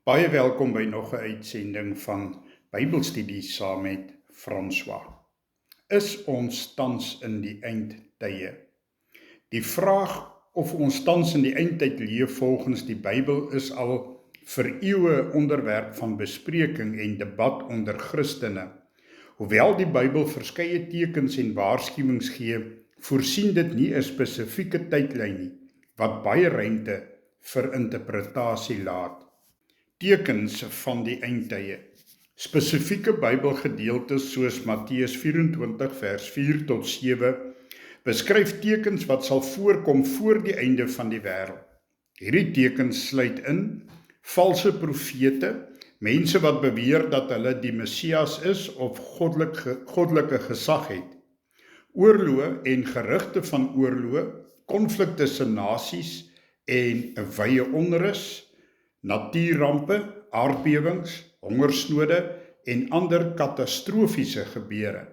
Baie welkom by nog 'n uitsending van Bybelstudie saam met François. Is ons tans in die eindtye? Die vraag of ons tans in die eindtyd leef volgens die Bybel is al vir eeue onderwerp van bespreking en debat onder Christene. Hoewel die Bybel verskeie tekens en waarskuwings gee, voorsien dit nie 'n spesifieke tydlyn nie, wat baie ruimte vir interpretasie laat. Tekens van die eindtye. Spesifieke Bybelgedeeltes soos Matteus 24 vers 4 tot 7 beskryf tekens wat sal voorkom voor die einde van die wêreld. Hierdie tekens sluit in valse profete, mense wat beweer dat hulle die Messias is of goddelike gesag het. Oorloë en gerugte van oorloë, konflik tussen nasies en 'n wye onrus, natuurrampe, aardbewings, hongersnode en ander katastrofiese gebeure.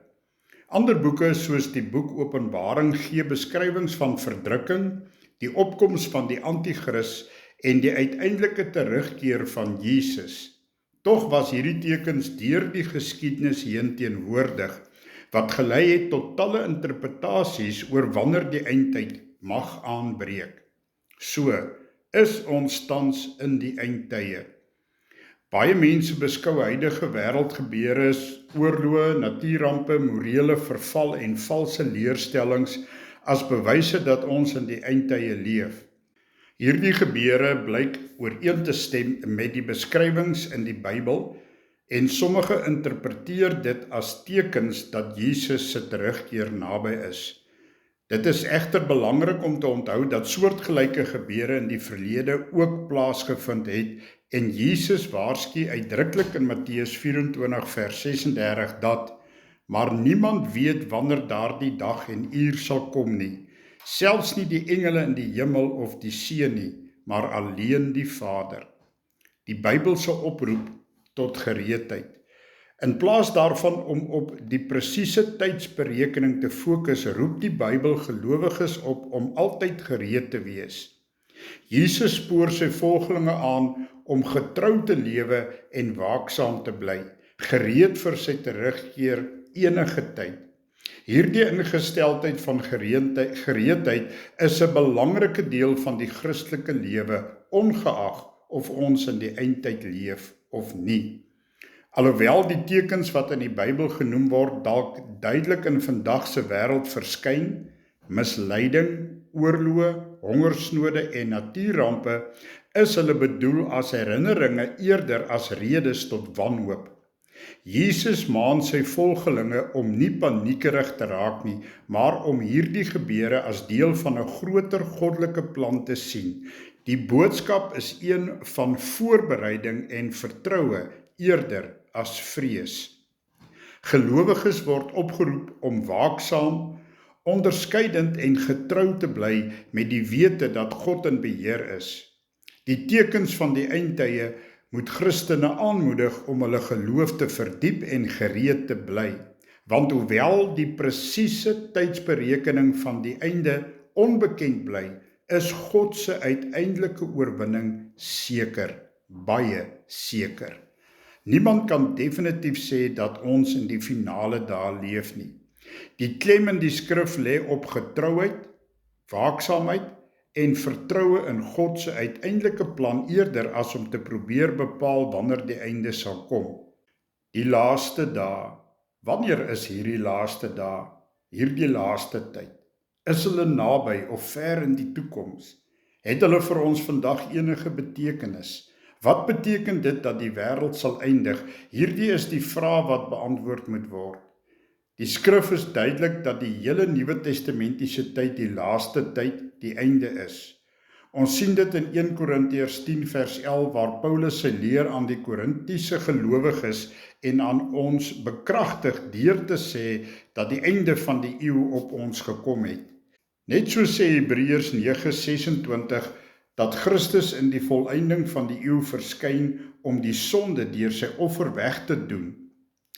Ander boeke soos die boek Openbaring gee beskrywings van verdrukking, die opkoms van die Antichrist en die uiteindelike terugkeer van Jesus. Tog was hierdie tekens deur die geskiedenis heen teenwoordig, wat gelei het tot talle interpretasies oor wanneer die eindtyd mag aanbreek. So is ons tans in die eindtye. Baie mense beskou huidige wêreldgebeure as oorloë, natuurrampe, morele verval en valse leerstellings as bewyse dat ons in die eindtye leef. Hierdie gebeure blyk ooreen te stem met die beskrywings in die Bybel en sommige interpreteer dit as tekens dat Jesus se terugkeer naby is. Dit is egter belangrik om te onthou dat soortgelyke gebeure in die verlede ook plaasgevind het en Jesus waarsku uitdruklik in Matteus 24 vers 36 dat maar niemand weet wanneer daardie dag en uur sal kom nie, selfs nie die engele in die hemel of die see nie, maar alleen die Vader. Die Bybelse oproep tot gereedheid. In plaas daarvan om op die presiese tydsberekening te fokus, roep die Bybel gelowiges op om altyd gereed te wees. Jesus spoor sy volgelinge aan om getrou te lewe en waaksaam te bly, gereed vir sy terugkeer enige tyd. Hierdie ingesteldheid van gereedheid is 'n belangrike deel van die Christelike lewe, ongeag of ons in die eindtyd leef of nie. Alhoewel die tekens wat in die Bybel genoem word dalk duidelik in vandag se wêreld verskyn, misleiding, oorloë, hongersnode en natuurrampe, is hulle bedoel as herinneringe eerder as redes tot wanhoop. Jesus maan sy volgelinge om nie paniekerig te raak nie, maar om hierdie gebeure as deel van 'n groter goddelike plan te sien. Die boodskap is een van voorbereiding en vertroue eerder as vrees. Gelowiges word opgeroep om waaksaam, onderskeidend en getrou te bly met die wete dat God in beheer is. Die tekens van die eindtye moet Christene aanmoedig om hulle geloof te verdiep en gereed te bly, want hoewel die presiese tydsberekening van die einde onbekend bly, is God se uiteindelike oorwinning seker, baie seker. Niemand kan definitief sê dat ons in die finale dae leef nie. Die klem in die skrif lê op getrouheid, waaksaamheid en vertroue in God se uiteindelike plan eerder as om te probeer bepaal wanneer die einde sal kom. Die laaste dae. Wanneer is hierdie laaste dae? Hierdie laaste tyd? Is hulle naby of ver in die toekoms? Het hulle vir ons vandag enige betekenis? Wat beteken dit dat die wêreld sal eindig? Hierdie is die vraag wat beantwoord moet word. Die skrif is duidelik dat die hele Nuwe Testamentiese tyd die laaste tyd, die einde is. Ons sien dit in 1 Korintiërs 10 vers 11 waar Paulus sy leer aan die Korintiese gelowiges en aan ons bekragtig deur te sê dat die einde van die eeu op ons gekom het. Net so sê Hebreërs 9:26 dat Christus in die volëinding van die eeu verskyn om die sonde deur sy offer weg te doen.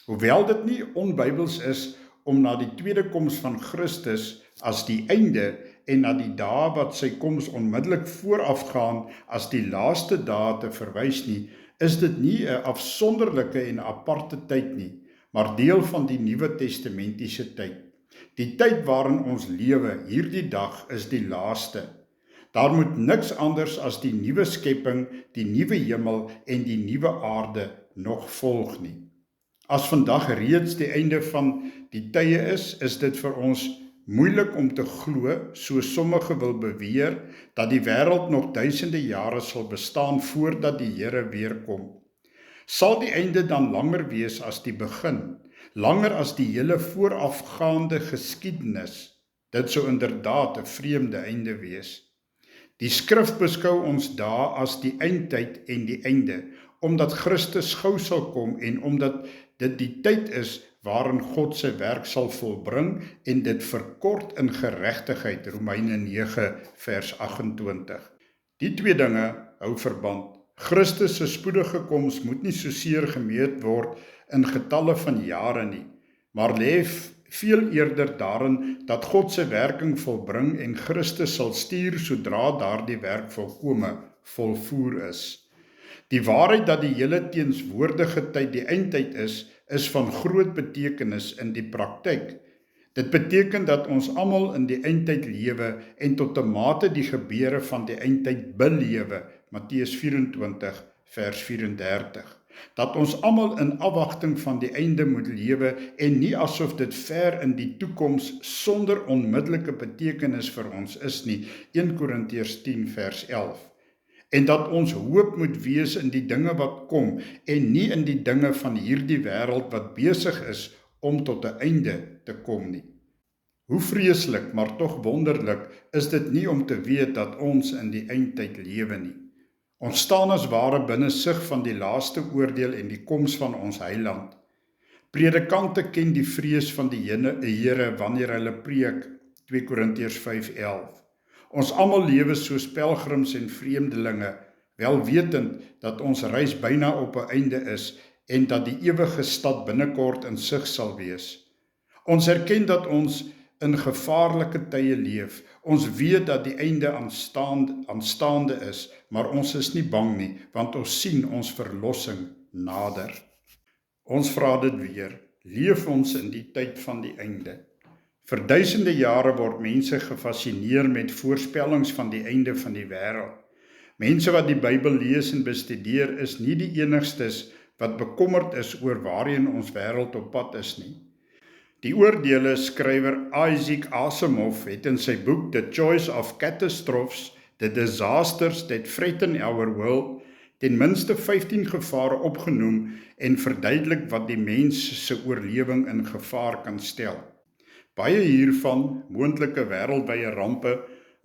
Hoewel dit nie onbybels is om na die tweede koms van Christus as die einde en na die dae wat sy koms onmiddellik voorafgaan as die laaste dae te verwys nie, is dit nie 'n afsonderlike en aparte tyd nie, maar deel van die Nuwe Testamentiese tyd. Die tyd waarin ons lewe, hierdie dag, is die laaste. Daar moet niks anders as die nuwe skepping, die nuwe hemel en die nuwe aarde nog volg nie. As vandag reeds die einde van die tye is dit vir ons moeilik om te glo, so sommige wil beweer, dat die wêreld nog duisende jare sal bestaan voordat die Here weer kom. Sal die einde dan langer wees as die begin, langer as die hele voorafgaande geskiedenis? Dit sou inderdaad 'n vreemde einde wees. Die skrif beskou ons dae as die eindtyd en die einde, omdat Christus gou sal kom en omdat dit die tyd is waarin God sy werk sal volbring en dit verkort in geregtigheid, Romeine 9 vers 28. Die twee dinge hou verband. Christus se spoedige koms moet nie soseer gemeet word in getalle van jare nie, maar lê veel eerder daarin dat God sy werking volbring en Christus sal stuur sodra daardie werk volkome volvoer is. Die waarheid dat die hele teenswoordige tyd die eindtyd is van groot betekenis in die praktyk. Dit beteken dat ons almal in die eindtyd lewe en tot 'n mate die gebeure van die eindtyd belewe, Matteus 24 vers 34. Dat ons almal in afwagting van die einde moet lewe en nie asof dit ver in die toekoms sonder onmiddellike betekenis vir ons is nie, 1 Korintiërs 10 vers 11. En dat ons hoop moet wees in die dinge wat kom en nie in die dinge van hierdie wêreld wat besig is om tot 'n einde te kom nie. Hoe vreeslik, maar tog wonderlik is dit nie om te weet dat ons in die eindtyd lewe nie. Ons staan as ware binne sig van die laaste oordeel en die koms van ons Heiland. Predikante ken die vrees van die Here wanneer hulle preek, 2 Korintiërs 5:11. Ons almal lewe soos pelgrims en vreemdelinge, wel wetend dat ons reis byna op 'n einde is en dat die ewige stad binnekort in sig sal wees. Ons erken dat ons in gevaarlike tye leef. Ons weet dat die einde aanstaande is, maar ons is nie bang nie, want ons sien ons verlossing nader. Ons vra dit weer, leef ons in die tyd van die einde? Vir duisende jare word mense gefassineer met voorspellings van die einde van die wêreld. Mense wat die Bybel lees en bestudeer is nie die enigstes wat bekommerd is oor waarheen ons wêreld op pad is nie. Die oordeele skrywer Isaac Asimov het in sy boek The Choice of Catastrophes, The Disasters That Threaten Our World, ten minste 15 gevare opgenoem en verduidelik wat die mens se oorlewing in gevaar kan stel. Baie hiervan, moontlike wêreldwye rampe,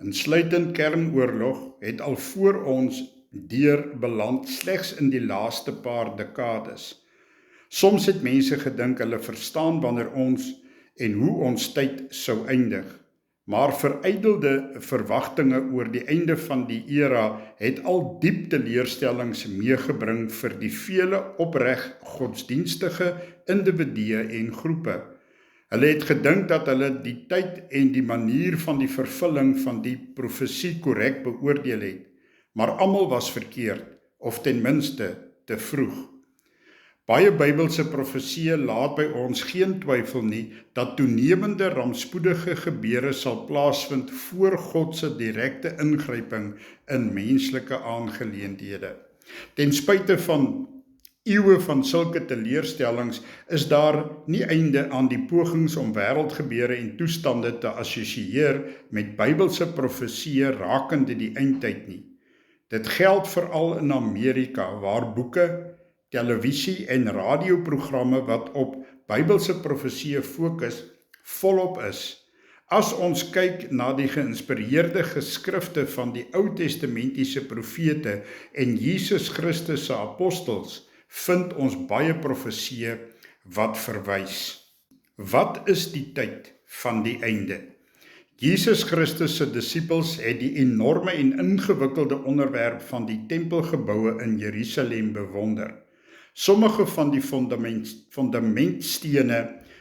insluitend kernoorlog, het al voor ons deur beland slegs in die laaste paar dekades. Soms het mense gedink hulle verstaan wanneer ons en hoe ons tyd sou eindig, maar verydelde verwagtinge oor die einde van die era het al diep teleurstellings meegebring vir die vele opreg godsdienstige individue en groepe. Hulle het gedink dat hulle die tyd en die manier van die vervulling van die profesie korrek beoordeel het, maar almal was verkeerd, of ten minste te vroeg. Baie Bybelse profesieë laat by ons geen twyfel nie dat toenemende rampspoedige gebeure sal plaasvind voor God se direkte ingryping in menslike aangeleenthede. Ten spyte van eeue van sulke teleurstellings is daar nie einde aan die pogings om wêreldgebeure en toestande te assosieer met Bybelse profesieë rakende die eindtyd nie. Dit geld veral in Amerika waar boeke, televisie en radioprogramme wat op Bybelse profesieë fokus volop is. As ons kyk na die geïnspireerde geskrifte van die Ou Testamentiese profete en Jesus Christus se apostels, vind ons baie profesieë wat verwys. Wat is die tyd van die einde? Jesus Christus se disippels het die enorme en ingewikkelde onderwerp van die tempelgeboue in Jerusalem bewonder. Sommige van die fundamentstene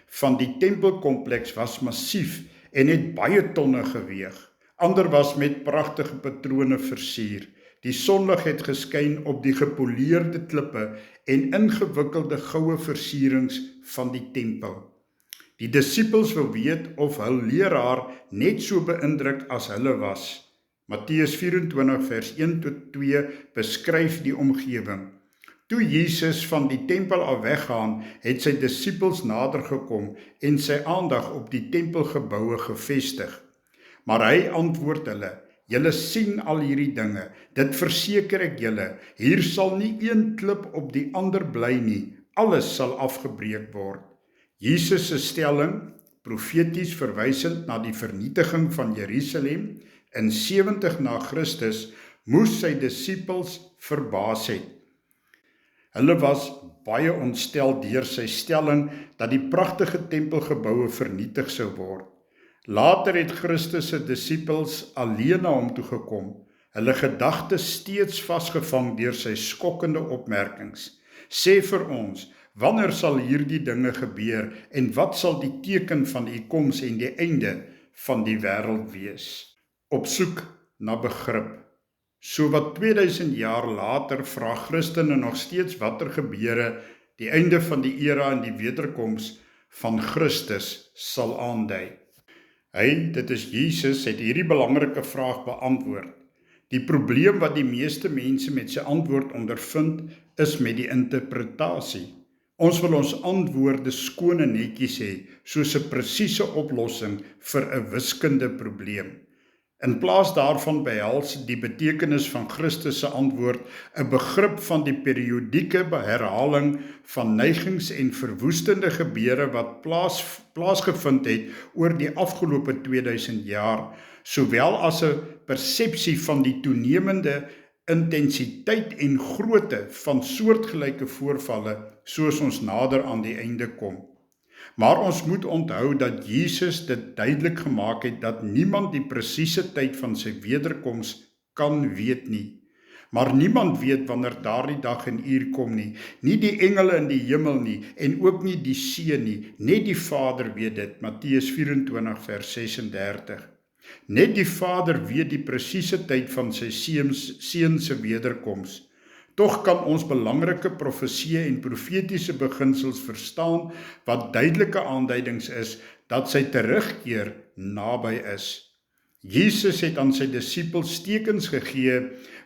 van die tempelkompleks was massief en het baie tonne geweeg. Ander was met pragtige patrone versier. Die sonlig het geskyn op die gepoleerde klippe en ingewikkelde goue versierings van die tempel. Die disippels wou weet of hul leraar net so beïndruk as hulle was. Matteus 24 vers 1 tot 2 beskryf die omgewing. Toe Jesus van die tempel af weggaan, het sy disippels nader gekom en sy aandag op die tempelgeboue gevestig. Maar hy antwoord hulle, julle sien al hierdie dinge, dit verseker ek julle, hier sal nie een klip op die ander bly nie, alles sal afgebreek word. Jesus se stelling, profeties verwysend na die vernietiging van Jerusalem in 70 na Christus, moes sy disippels verbaas het. Hulle was baie ontstel deur sy stelling dat die pragtige tempelgeboue vernietig sou word. Later het Christus se disippels alleen na hom toe gekom, hulle gedagtes steeds vasgevang deur sy skokkende opmerkings. Sê vir ons, wanneer sal hierdie dinge gebeur en wat sal die teken van u koms en die einde van die wêreld wees? Op soek na begrip. So wat 2000 jaar later vra Christene nog steeds watter gebeure die einde van die era en die wederkoms van Christus sal aandui. Hy, dit is Jesus, het hierdie belangrike vraag beantwoord. Die probleem wat die meeste mense met sy antwoord ondervind, is met die interpretasie. Ons wil ons antwoorde skoon en netjies hê, soos 'n presiese oplossing vir 'n wiskundige probleem. In plaas daarvan behels die betekenis van Christus se antwoord 'n begrip van die periodieke herhaling van neigings en verwoestende gebeure wat plaasgevind het oor die afgelope 2000 jaar, sowel as 'n persepsie van die toenemende intensiteit en grootte van soortgelyke voorvalle soos ons nader aan die einde kom. Maar ons moet onthou dat Jesus dit duidelik gemaak het dat niemand die presiese tyd van sy wederkoms kan weet nie. Maar niemand weet wanneer daardie dag en uur kom nie. Nie die engele in die hemel nie en ook nie die Seun nie. Net die Vader weet dit. Matteus 24 vers 36. Net die Vader weet die presiese tyd van sy Seun se wederkoms. Tog kan ons belangrike profeseë en profetiese beginsels verstaan wat duidelike aanduidings is dat sy terugkeer naby is. Jesus het aan sy disippels tekens gegee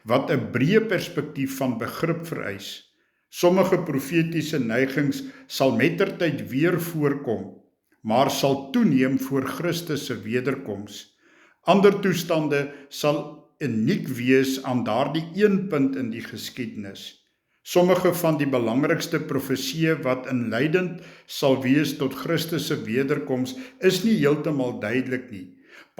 wat 'n breë perspektief van begrip vereis. Sommige profetiese neigings sal mettertyd weer voorkom, maar sal toeneem voor Christus se wederkoms. Ander toestande sal uniek wees aan daardie een punt in die geskiedenis. Sommige van die belangrikste profeseë wat inleidend sal wees tot Christus se wederkoms is nie heeltemal duidelik nie.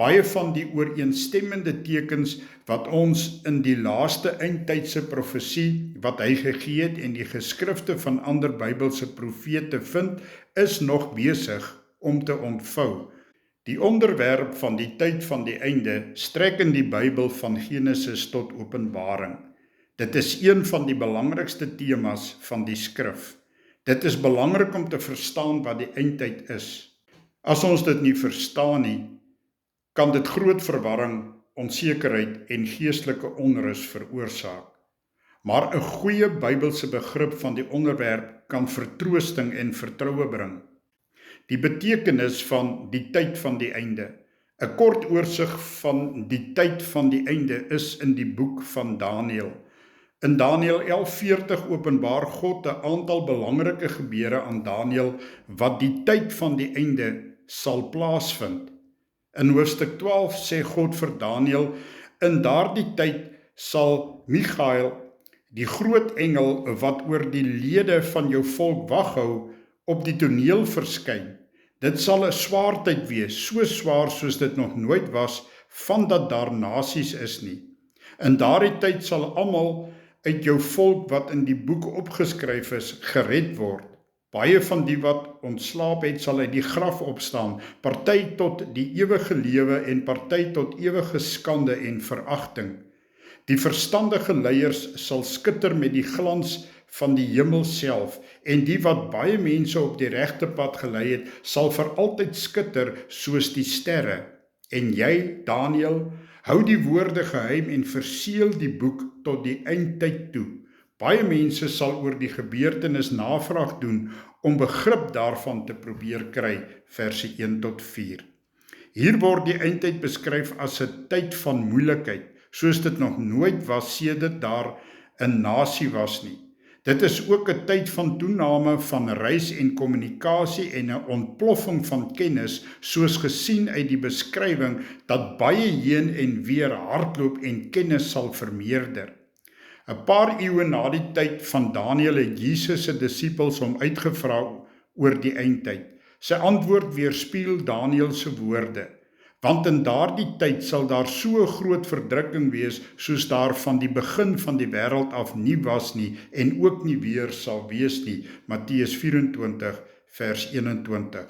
Baie van die ooreenstemmende tekens wat ons in die laaste eindtydse profesie wat hy gegee het en die geskrifte van ander Bybelse profete vind, is nog besig om te ontvou. Die onderwerp van die tyd van die einde strek in die Bybel van Genesis tot Openbaring. Dit is een van die belangrikste temas van die skrif. Dit is belangrik om te verstaan wat die eindtyd is. As ons dit nie verstaan nie, kan dit groot verwarring, onsekerheid en geestelike onrus veroorsaak. Maar 'n goeie Bybelse begrip van die onderwerp kan vertroosting en vertroue bring. Die betekenis van die tyd van die einde. 'n Kort oorsig van die tyd van die einde is in die boek van Daniël. In Daniël 11:40 openbaar God 'n aantal belangrike gebeure aan Daniël wat die tyd van die einde sal plaasvind. In hoofstuk 12 sê God vir Daniël, in daardie tyd sal Michael, die groot engel wat oor die lede van jou volk wag hou, op die toneel verskyn. Dit sal 'n swaar tyd wees, so swaar soos dit nog nooit was, vandat daar nasies is nie. In daardie tyd sal almal uit jou volk wat in die boek opgeskryf is, gered word. Baie van die wat ontslaap het, sal uit die graf opstaan, party tot die ewige lewe en party tot ewige skande en veragting. Die verstandige leiers sal skitter met die glans van die hemel self, en die wat baie mense op die regte pad gelei het, sal vir altyd skitter soos die sterre. En jy, Daniël, Hou die woorde geheim en verseël die boek tot die eindtyd toe. Baie mense sal oor die gebeurtenis navraag doen om begrip daarvan te probeer kry, verse 1 tot 4. Hier word die eindtyd beskryf as 'n tyd van moeilikheid, soos dit nog nooit was sedert daar 'n nasie was nie. Dit is ook 'n tyd van toename van reis en kommunikasie en 'n ontploffing van kennis, soos gesien uit die beskrywing dat baie heen en weer hardloop en kennis sal vermeerder. 'n Paar eeue na die tyd van Daniël het Jesus se disippels hom uitgevra oor die eindtyd. Sy antwoord weerspieël Daniël se woorde, want in daardie tyd sal daar so 'n groot verdrukking wees soos daar van die begin van die wêreld af nie was nie en ook nie weer sal wees nie. Matteus 24 vers 21.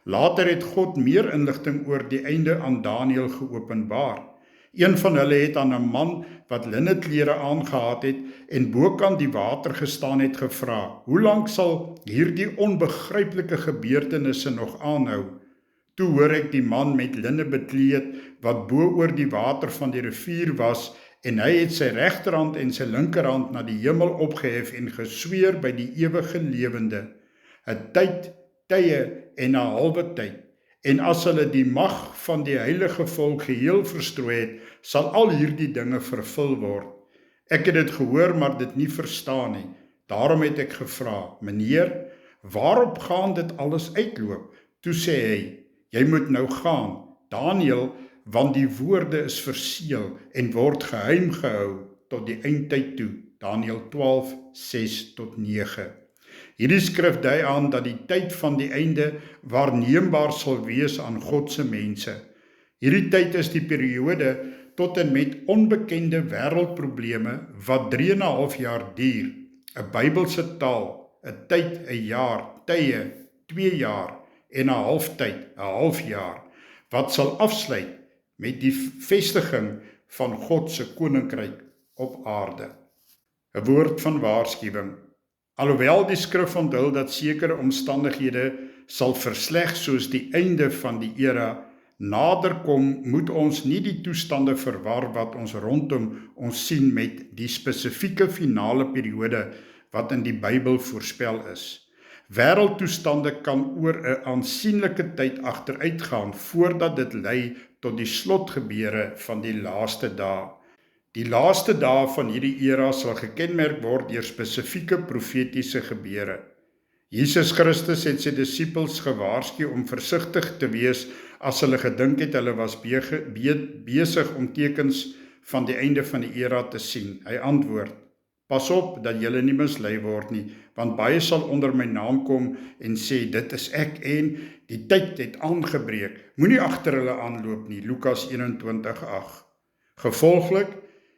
Later het God meer inligting oor die einde aan Daniël geopenbaar. Een van hulle het aan 'n man wat linneklere aangehad het en bokant die water gestaan het gevra, "Hoe lank sal hierdie onbegryplike gebeurtenisse nog aanhou?" Toe hoor ek die man met linne bekleed wat bo oor die water van die rivier was, en hy het sy regterhand en sy linkerhand na die hemel opgehef en gesweer by die ewige lewende, 'n tyd, tye en 'n halwe tyd. En as hulle die mag van die heilige volk geheel verstrooi het, sal al hierdie dinge vervul word. Ek het dit gehoor, maar dit nie verstaan nie. Daarom het ek gevra, "Meneer, waarop gaan dit alles uitloop?" Toe sê hy, "Jy moet nou gaan, Daniël, want die woorde is verseël en word geheim gehou tot die eindtyd toe." Daniël 12, 6 tot 9. Hierdie skrif dui aan dat die tyd van die einde waarneembaar sal wees aan God se mense. Hierdie tyd is die periode tot en met onbekende wêreldprobleme wat 3,5 jaar duur. 'n Bybelse taal, 'n tyd, 'n jaar, tye, 2 jaar en 'n halftyd, 'n halfjaar, wat sal afsluit met die vestiging van God se koninkryk op aarde. 'n Woord van waarskuwing. Alhoewel die skrif onthul dat sekere omstandighede sal versleg soos die einde van die era naderkom, moet ons nie die toestande verwar wat ons rondom ons sien met die spesifieke finale periode wat in die Bybel voorspel is. Wêreldtoestande kan oor 'n aansienlike tyd agteruitgaan voordat dit lei tot die slotgebeure van die laaste dae. Die laaste dae van hierdie era sal gekenmerk word deur spesifieke profetiese gebeure. Jesus Christus het sy disippels gewaarsku om versigtig te wees as hulle gedink het hulle was besig om tekens van die einde van die era te sien. Hy antwoord, "Pas op dat julle nie mislei word nie, want baie sal onder my naam kom en sê, dit is ek en die tyd het aangebreek. Moenie agter hulle aanloop nie." Lukas 21:8. Gevolglik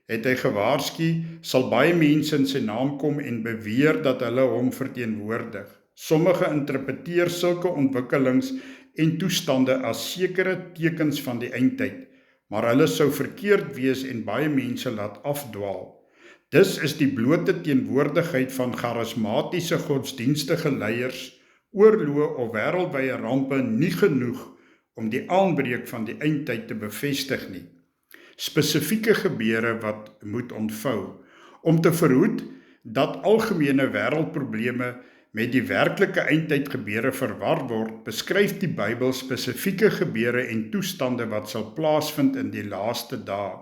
het hy gewaarsku, sal baie mense in sy naam kom en beweer dat hulle hom verteenwoordig. Sommige interpreteer sulke ontwikkelings en toestande as sekere tekens van die eindtyd, maar hulle sou verkeerd wees en baie mense laat afdwaal. Dis is die blote teenwoordigheid van charismatiese godsdienstige leiers, oorloë of wêreldwye rampe nie genoeg om die aanbreek van die eindtyd te bevestig nie. Spesifieke gebeure wat moet ontvou, om te verhoed dat algemene wêreldprobleme met die werklike eindtyd gebeure verwar word, beskryf die Bybel spesifieke gebeure en toestande wat sal plaasvind in die laaste dae.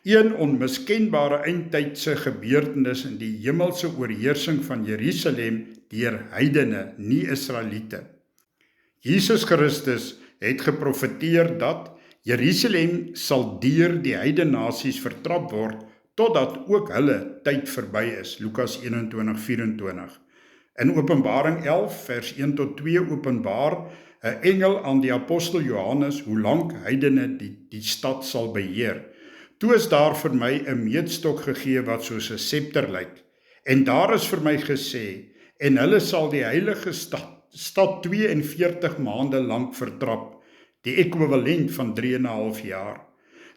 Een onmiskenbare eindtydse gebeurtenis in die hemelse oorheersing van Jerusalem deur heidene, nie Israeliete. Jesus Christus het geprofeteer dat Jerusalem sal deur die heidene nasies vertrap word, totdat ook hulle tyd verby is. Lukas 21:24. In Openbaring 11 vers 1 tot 2 openbaar 'n engel aan die apostel Johannes hoe lank heidene die stad sal beheer. Toe is daar vir my 'n meetstok gegee wat soos 'n scepter lyk. En daar is vir my gesê, en hulle sal die heilige stad 42 maande lank vertrap, die ekwivalent van 3,5 jaar.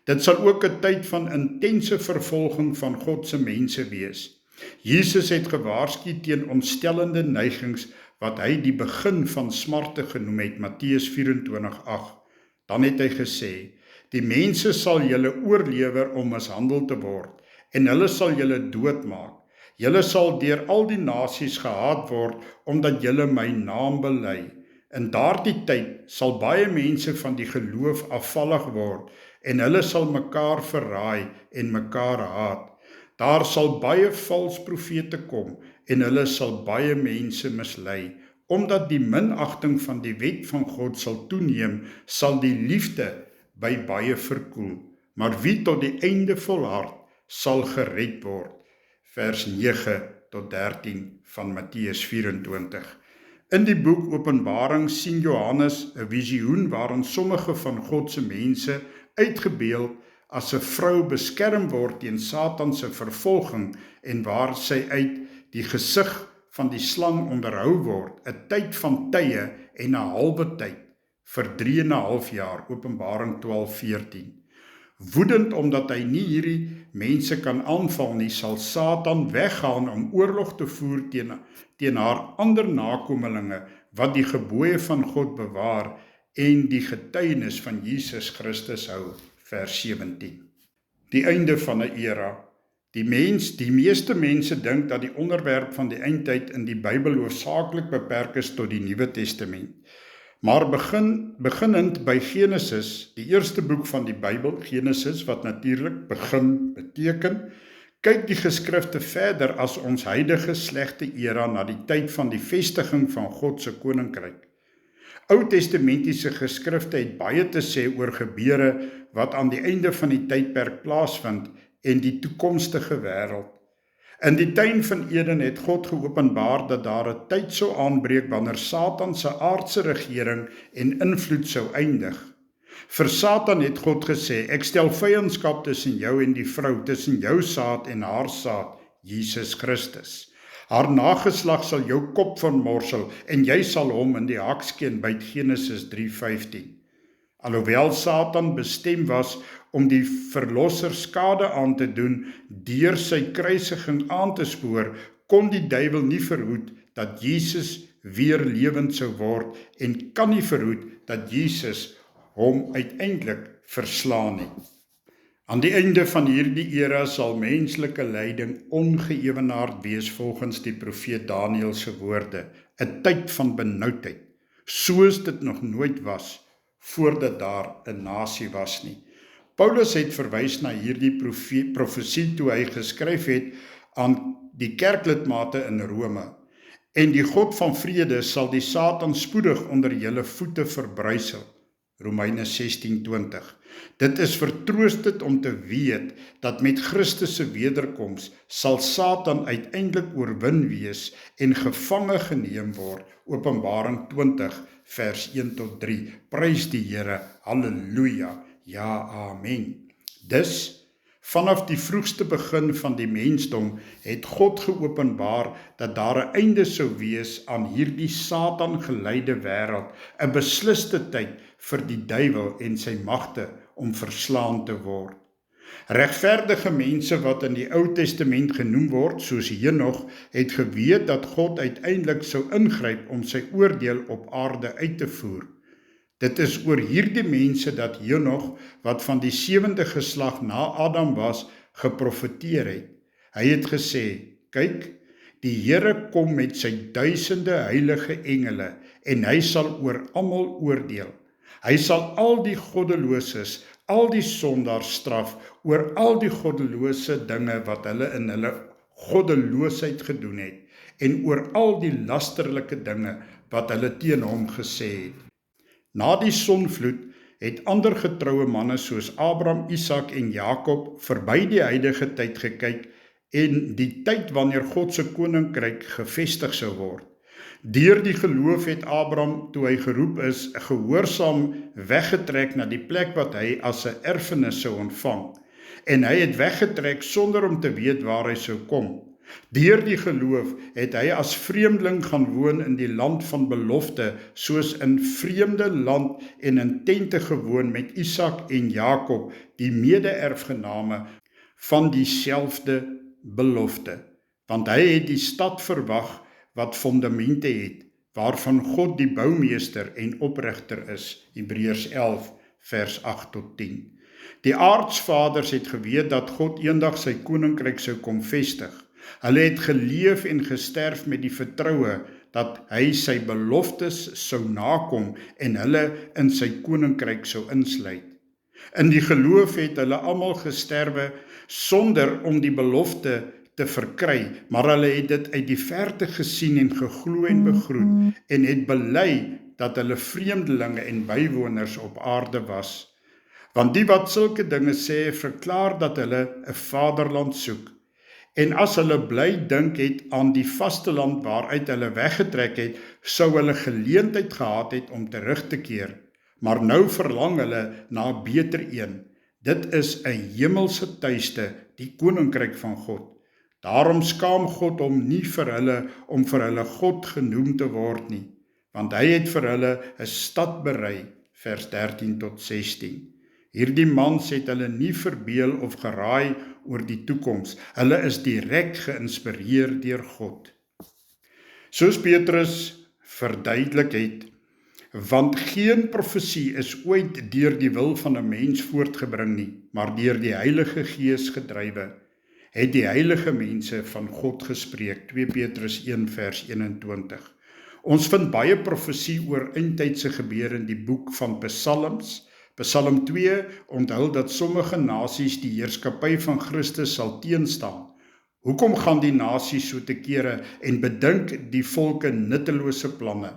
Dit sal ook 'n tyd van intense vervolging van God se mense wees. Jesus het gewaarsku teen ontstellende neigings wat hy die begin van smarte genoem het, Matteus 24:8. Dan het hy gesê, Die mense sal julle oorlewer om mishandel te word, en hulle sal julle doodmaak. Julle sal deur al die nasies gehaat word, omdat julle my naam bely. In daardie tyd sal baie mense van die geloof afvallig word, en hulle sal mekaar verraai en mekaar haat. Daar sal baie vals profete kom, en hulle sal baie mense mislei. Omdat die minagting van die wet van God sal toeneem, sal die liefde by baie verkoel. Maar wie tot die einde volhard, sal gered word. Vers 9 tot 13 van Matteus 24. In die boek Openbaring sien Johannes 'n visioen waarin sommige van God se mense uitgebeeld as 'n vrou beskerm word teen Satan se vervolging en waar sy uit die gesig van die slang onderhou word, 'n tyd van tye en 'n halwe tyd vir 3,5 jaar, Openbaring 12:14. Woedend omdat hy nie hierdie mense kan aanval nie, sal Satan weggaan om oorlog te voer teen haar ander nakommelinge wat die gebooie van God bewaar en die getuienis van Jesus Christus hou. Vers 17. Die einde van 'n era. Die meeste mense dink dat die onderwerp van die eindtyd in die Bybel hoofsaaklik beperk is tot die Nuwe Testament. Maar beginnend by Genesis, die eerste boek van die Bybel, Genesis, wat natuurlik begin beteken, kyk die geskrifte verder as ons huidige slegte era na die tyd van die vestiging van God se koninkryk. Ou-testamentiese geskrifte het baie te sê oor gebeure wat aan die einde van die tydperk plaasvind en die toekomstige wêreld. In die tuin van Eden het God geopenbaar dat daar 'n tyd sou aanbreek wanneer Satan se aardse regering en invloed sou eindig. Vir Satan het God gesê, ek stel vyandskap tussen jou en die vrou, tussen jou saad en haar saad, Jesus Christus. Haar nageslag sal jou kop vermorsel en jy sal hom in die hakskeen byt, Genesis 3:15. Alhoewel Satan bestem was om die verlosser skade aan te doen deur sy kruisiging aan te spoor, kon die duiwel nie verhoed dat Jesus weer lewend sou word en kan nie verhoed dat Jesus hom uiteindelik verslaan nie. Aan die einde van hierdie era sal menslike lyding ongeëwenaard wees volgens die profeet Daniël se woorde, 'n tyd van benoudheid, soos dit nog nooit was voordat daar 'n nasie was nie. Paulus het verwys na hierdie profesie toe hy geskryf het aan die kerklidmate in Rome. En die God van vrede sal die Satan spoedig onder julle voete verbrysel. Romeine 16:20. Dit is vertroostend om te weet dat met Christus se wederkoms sal Satan uiteindelik oorwin wees en gevange geneem word. Openbaring 20 vers 1 tot 3. Prys die Here, halleluja, ja, amen. Dus, vanaf die vroegste begin van die mensdom het God geopenbaar dat daar 'n einde sou wees aan hierdie Satan geleide wêreld, 'n besliste tyd vir die duiwel en sy magte om verslaan te word. Regverdige mense wat in die Ou Testament genoem word, soos Henog, het geweet dat God uiteindelik sou ingryp om sy oordeel op aarde uit te voer. Dit is oor hierdie mense dat Henog, wat van die 7de geslag na Adam was, geprofeteer het. Hy het gesê, kyk, die Here kom met sy 1000 heilige engele en hy sal oor almal oordeel. Hy sal al die goddeloses, al die sondaars straf oor al die goddelose dinge wat hulle in hulle goddeloosheid gedoen het en oor al die lasterlike dinge wat hulle teen hom gesê het. Na die sonvloed het ander getroue manne soos Abraham, Isak en Jakob verby die huidige tyd gekyk en die tyd wanneer God se koninkryk gevestig sou word. Deur die geloof het Abraham, toe hy geroep is, gehoorsaam weggetrek na die plek wat hy as 'n erfenis sou ontvang. En hy het weggetrek sonder om te weet waar hy sou kom. Deur die geloof het hy as vreemdeling gaan woon in die land van belofte, soos in vreemde land en in tente gewoon met Isak en Jakob, die mede-erfgename van dieselfde belofte. Want hy het die stad verwag wat fondamente het, waarvan God die boumeester en oprigter is. Hebreërs 11 vers 8 tot 10. Die aardsvaders het geweet dat God eendag sy koninkryk sou kom vestig. Hulle het geleef en gesterf met die vertroue dat hy sy beloftes sou nakom en hulle in sy koninkryk sou insluit. In die geloof het hulle almal gesterwe sonder om die belofte te verkry, maar hulle het dit uit die verte gesien en geglo en begroet en het bely dat hulle vreemdelinge en bywoners op aarde was. Want die wat sulke dinge sê, verklaar dat hulle 'n vaderland soek. En as hulle bly dink het aan die vasteland waaruit hulle weggetrek het, sou hulle geleentheid gehad het om terug te keer. Maar nou verlang hulle na 'n beter een. Dit is 'n hemelse tuiste, die koninkryk van God. Daarom skaam God hom nie vir hulle om vir hulle God genoem te word nie, want hy het vir hulle 'n stad berei, vers 13 tot 16. Hierdie mans het hulle nie verbeel of geraai oor die toekoms. Hulle is direk geïnspireer deur God. Soos Petrus verduidelik het, want geen profesie is ooit deur die wil van 'n mens voortgebring nie, maar deur die Heilige Gees gedrywe, het die heilige mense van God gespreek, 2 Petrus 1 vers 21. Ons vind baie profesie oor eindtydse gebeure in die boek van Psalms. Psalm 2 onthul dat sommige nasies die heerskappy van Christus sal teenstaan. Hoekom gaan die nasies so te kere en bedink die volke nuttelose planne?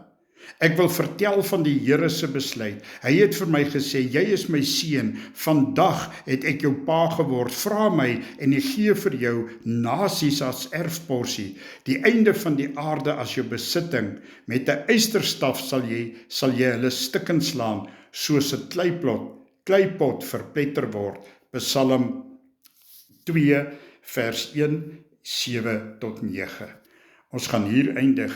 Ek wil vertel van die Here se besluit. Hy het vir my gesê, jy is my seun, vandag het ek jou pa geword, vra my en ek gee vir jou nasies as erfporsie, die einde van die aarde as jou besitting, met 'n ysterstaf sal jy hulle stukken slaan, soos 'n kleipot verpletter word. Psalm 2 vers 1, 7 tot 9. Ons gaan hier eindig,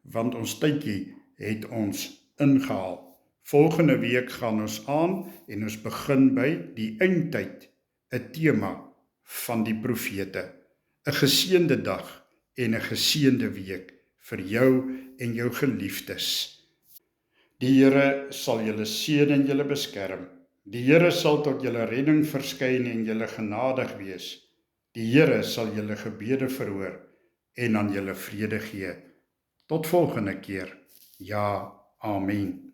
want ons tydjie het ons ingehaal. Volgende week gaan ons aan en ons begin by die eindtyd, 'n tema van die profete. 'n Geseënde dag en 'n geseënde week vir jou en jou geliefdes. Die Here sal julle seën en julle beskerm. Die Here sal tot julle redding verskyn en julle genadig wees. Die Here sal julle gebede verhoor en aan julle vrede gee. Tot volgende keer. Ja, amen.